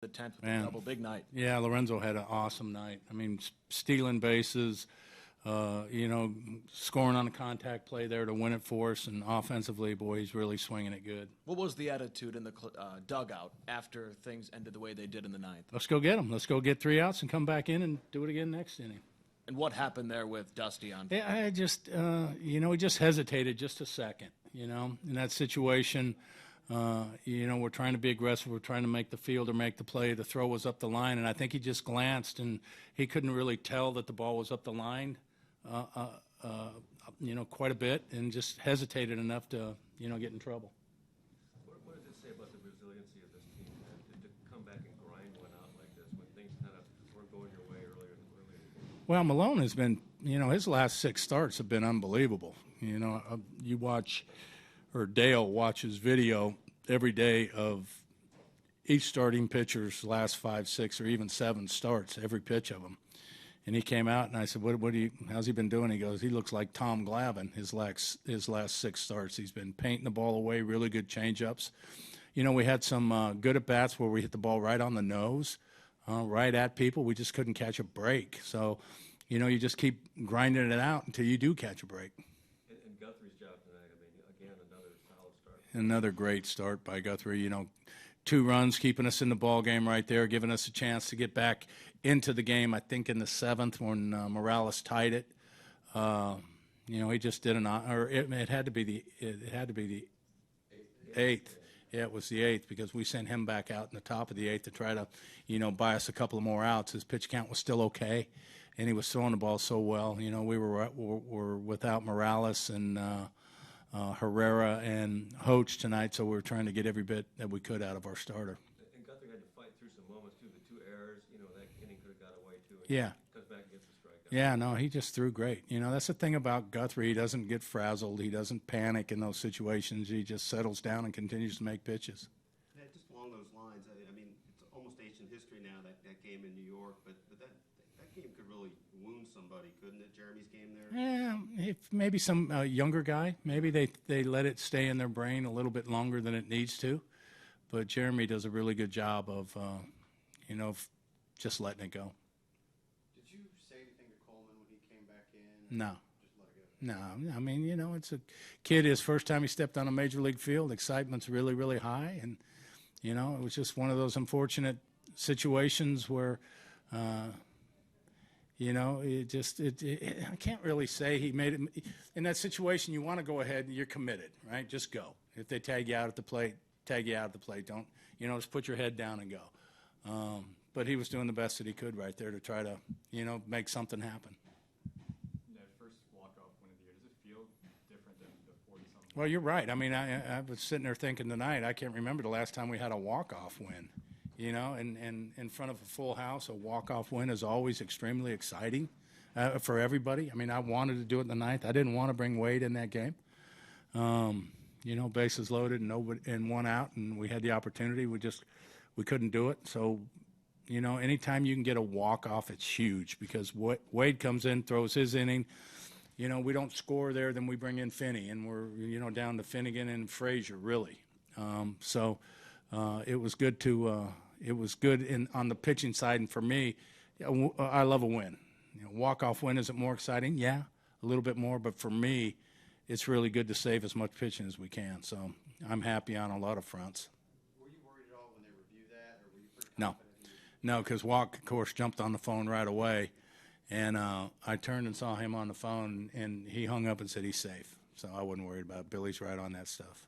the 10th with Man. the double. Big night. Yeah, Lorenzo had an awesome night. I mean, stealing bases, scoring on a contact play there to win it for us, and offensively, boy, he's really swinging it good. What was the attitude in the dugout after things ended the way they did in the ninth? Let's go get them. Let's go get 3 outs and come back in and do it again next inning. And what happened there with Dusty on? Yeah, I just, he just hesitated just a second, in that situation. We're trying to be aggressive. We're trying to make the fielder make the play. The throw was up the line, and I think he just glanced, and he couldn't really tell that the ball was up the line, quite a bit, and just hesitated enough to, get in trouble. What does it say about the resiliency of this team to come back and grind one out like this when things kind of weren't going your way earlier in the game? Well, Malone has been, his last 6 starts have been unbelievable. You watch – or Dale watches video every day of each starting pitcher's last 5, 6, or even 7 starts, every pitch of them. And he came out, and I said, how's he been doing? He goes, he looks like Tom Glavine, his last 6 starts. He's been painting the ball away, really good change-ups. We had some good at-bats where we hit the ball right on the nose, right at people. We just couldn't catch a break. So, you just keep grinding it out until you do catch a break. And Guthrie's job tonight, again, another solid start. Another great start by Guthrie. 2 runs, keeping us in the ball game right there, giving us a chance to get back into the game. I think in the 7th when Morales tied it. He just did it had to be the 8th. Yeah, it was the 8th because we sent him back out in the top of the 8th to try to, buy us a couple of more outs. His pitch count was still okay, and he was throwing the ball so well. We were without Morales and Herrera and Hoach tonight, so we were trying to get every bit that we could out of our starter. And Guthrie had to fight through some moments, too. The 2 errors, that inning could have got away, too. Yeah. Comes back and gets the strikeout. Yeah, no, he just threw great. That's the thing about Guthrie. He doesn't get frazzled. He doesn't panic in those situations. He just settles down and continues to make pitches. Yeah, just along those lines, it's almost ancient history now, that game in New York, but that game could really wound somebody, couldn't it? Jeremy's game there? Yeah, if maybe some younger guy, maybe they let it stay in their brain a little bit longer than it needs to. But Jeremy does a really good job of, just letting it go. Did you say anything to Coleman when he came back in? No. Just let it go? No, it's a kid, his first time he stepped on a major league field, excitement's really, really high. And, it was just one of those unfortunate situations where, I can't really say he made it. In that situation, you want to go ahead and you're committed, right? Just go. If they tag you out at the plate, tag you out at the plate. Don't, just put your head down and go. But he was doing the best that he could right there to try to, make something happen. That first walk-off win of the year, does it feel different than the 40-something? Well, you're right. I was sitting there thinking tonight, I can't remember the last time we had a walk-off win. And in front of a full house, a walk-off win is always extremely exciting for everybody. I wanted to do it in the 9th. I didn't want to bring Wade in that game. Bases loaded and 1 out, and we had the opportunity. We couldn't do it. So, anytime you can get a walk-off, it's huge because Wade comes in, throws his inning. We don't score there, then we bring in Finney, and we're, down to Finnegan and Frazier, really. It was good to it was good on the pitching side, and for me, I love a win. Walk-off win, is it more exciting? Yeah, a little bit more, but for me, it's really good to save as much pitching as we can. So I'm happy on a lot of fronts. Were you worried at all when they reviewed that, or were you pretty confident? No, because Walk, of course, jumped on the phone right away, and I turned and saw him on the phone, and he hung up and said he's safe. So I wasn't worried about it. Billy's right on that stuff.